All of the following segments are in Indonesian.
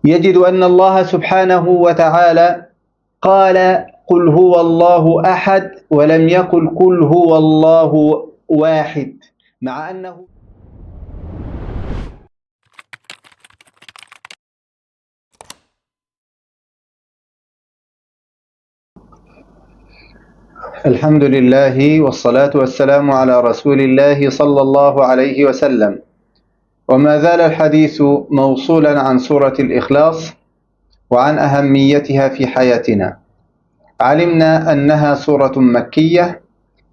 يجد أن الله سبحانه وتعالى قال قل هو الله أحد ولم يقل قل هو الله واحد، مع أنه الحمد لله والصلاة والسلام على رسول الله صلى الله عليه وسلم. وما زال الحديث موصولا عن سورة الإخلاص وعن أهميتها في حياتنا. علمنا أنها سورة مكية،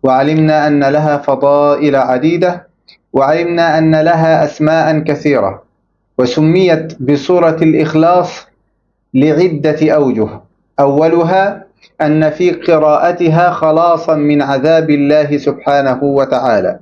وعلمنا أن لها فضائل عديدة، وعلمنا أن لها أسماء كثيرة، وسميت بسورة الإخلاص لعدة أوجه. أولها أن في قراءتها خلاصا من عذاب الله سبحانه وتعالى.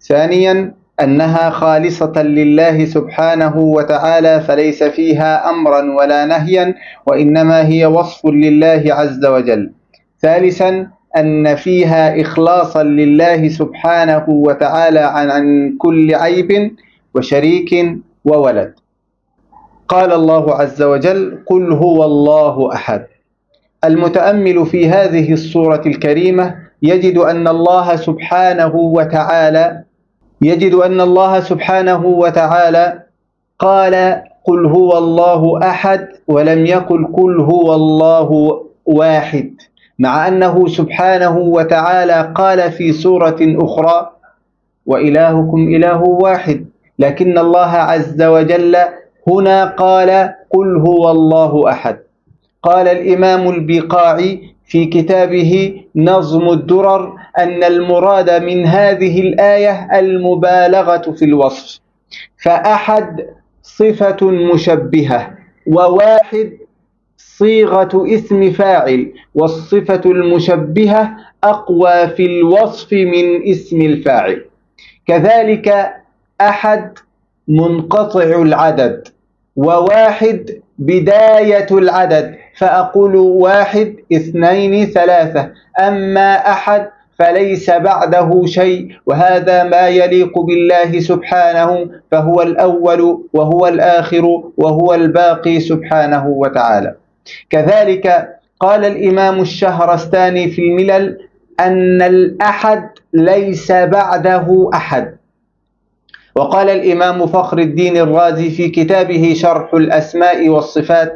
ثانيا أنها خالصة لله سبحانه وتعالى، فليس فيها أمرا ولا نهيا، وإنما هي وصف لله عز وجل. ثالثا أن فيها إخلاصا لله سبحانه وتعالى عن كل عيب وشريك وولد. قال الله عز وجل قل هو الله أحد. المتأمل في هذه السورة الكريمة يجد أن الله سبحانه وتعالى قال قل هو الله أحد ولم يقل قل هو الله واحد، مع أنه سبحانه وتعالى قال في سورة أخرى وإلهكم إله واحد، لكن الله عز وجل هنا قال قل هو الله أحد. قال الإمام البقاعي في كتابه نظم الدرر أن المراد من هذه الآية المبالغة في الوصف، فأحد صفة مشبهة، وواحد صيغة اسم فاعل، والصفة المشبهة أقوى في الوصف من اسم الفاعل. كذلك أحد منقطع العدد، وواحد بداية العدد، فأقول واحد اثنين ثلاثة. أما أحد فليس بعده شيء، وهذا ما يليق بالله سبحانه، فهو الأول وهو الآخر وهو الباقي سبحانه وتعالى. كذلك قال الإمام الشهرستاني في الملل أن الأحد ليس بعده أحد. وقال الإمام فخر الدين الرازي في كتابه شرح الأسماء والصفات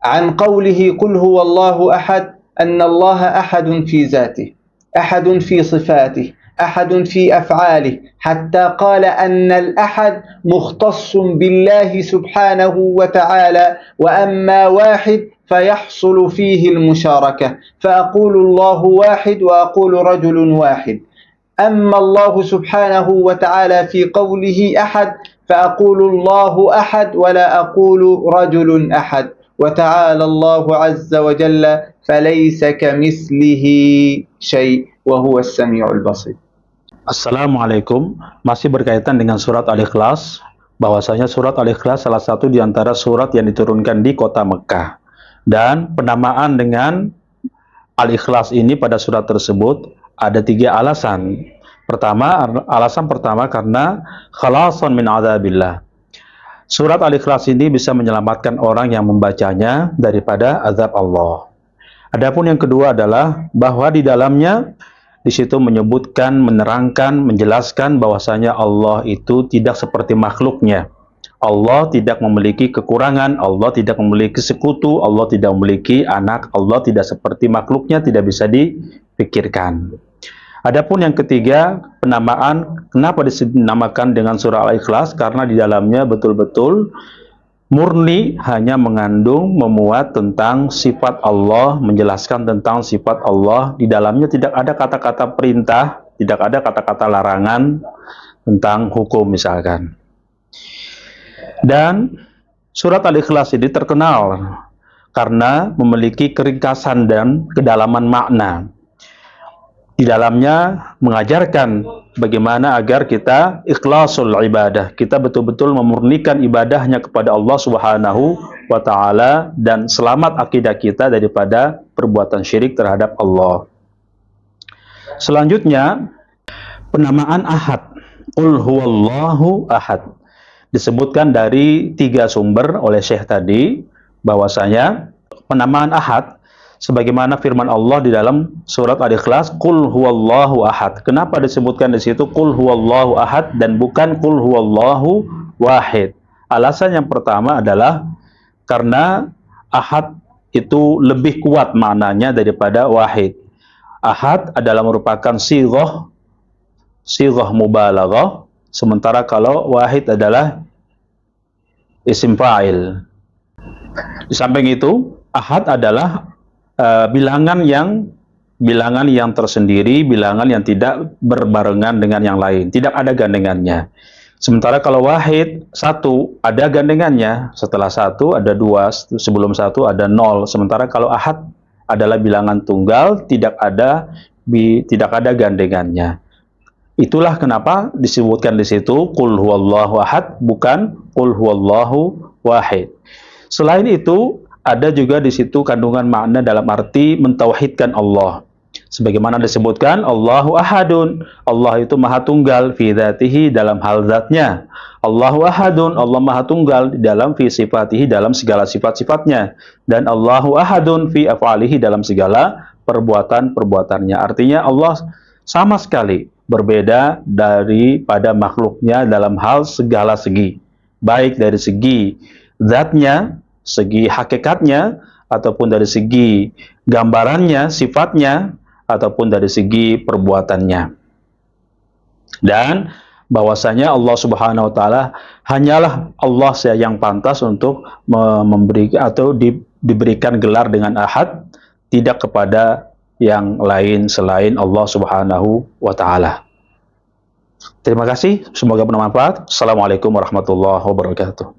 عن قوله قل هو الله أحد أن الله أحد في ذاته، أحد في صفاته، أحد في أفعاله، حتى قال أن الأحد مختص بالله سبحانه وتعالى، وأما واحد فيحصل فيه المشاركة، فأقول الله واحد وأقول رجل واحد. أما الله سبحانه وتعالى في قوله أحد فأقول الله أحد ولا أقول رجل أحد. وتعالى الله عز وجل فليس كمثله شيء وهو السميع البصير. Assalamualaikum. Masih berkaitan dengan surat Al-Ikhlas, bahwasanya surat Al-Ikhlas salah satu di antara surat yang diturunkan di kota Mekah. Dan penamaan dengan Al-Ikhlas ini pada surat tersebut ada 3 alasan. Alasan pertama karena khalasan min adzabillah. Surat Al-Ikhlas ini bisa menyelamatkan orang yang membacanya daripada azab Allah. Adapun yang kedua adalah bahwa di dalamnya di situ menyebutkan, menerangkan, menjelaskan bahwasanya Allah itu tidak seperti makhluknya. Allah tidak memiliki kekurangan, Allah tidak memiliki sekutu, Allah tidak memiliki anak, Allah tidak seperti makhluknya, tidak bisa dipikirkan. Adapun yang ketiga, penamaan, kenapa dinamakan dengan surah Al-Ikhlas? Karena di dalamnya betul-betul murni hanya mengandung, memuat tentang sifat Allah, menjelaskan tentang sifat Allah. Di dalamnya tidak ada kata-kata perintah, tidak ada kata-kata larangan tentang hukum misalkan. Dan surat Al-Ikhlas ini terkenal karena memiliki keringkasan dan kedalaman makna. Di dalamnya mengajarkan bagaimana agar kita ikhlasul ibadah, kita betul-betul memurnikan ibadahnya kepada Allah Subhanahu wa Ta'ala, dan selamat akidah kita daripada perbuatan syirik terhadap Allah. Selanjutnya, penamaan ahad, qul huwallahu ahad. disebutkan dari 3 sumber oleh Syekh tadi, bahwasanya penamaan ahad sebagaimana firman Allah di dalam surat Al-Ikhlas, Qul huwallahu ahad. Kenapa disebutkan di situ Qul huwallahu ahad dan bukan Qul huwallahu wahid? Alasan yang pertama adalah karena ahad itu lebih kuat maknanya daripada wahid. Ahad adalah merupakan sighah mubalaghah, sementara kalau wahid adalah isim fa'il. Di samping itu, ahad adalah bilangan yang tersendiri, bilangan yang tidak berbarengan dengan yang lain, tidak ada gandengannya. Sementara kalau wahid, 1 ada gandengannya, setelah 1 ada 2, sebelum 1 ada 0. Sementara kalau ahad adalah bilangan tunggal, tidak ada gandengannya. Itulah kenapa disebutkan di situ Qul huwallahu ahad, bukan Qul huwallahu wahid. Selain itu, ada juga di situ kandungan makna dalam arti mentauhidkan Allah. Sebagaimana disebutkan Allahu ahadun, Allah itu maha tunggal fi dzatihi, dalam hal zatnya. Allahu ahadun, Allah maha tunggal di dalam fi sifatihi, dalam segala sifat-sifatnya. Dan Allahu ahadun fi af'alihi, dalam segala perbuatan-perbuatannya. Artinya Allah sama sekali berbeda daripada makhluknya dalam hal segala segi, baik dari segi zatnya, segi hakikatnya, ataupun dari segi gambarannya, sifatnya, ataupun dari segi perbuatannya. Dan bahwasanya Allah Subhanahu wa taala hanyalah Allah yang pantas untuk memberikan atau diberikan gelar dengan ahad, tidak kepada yang lain selain Allah Subhanahu wa taala. Terima kasih, semoga bermanfaat. Assalamualaikum warahmatullahi wabarakatuh.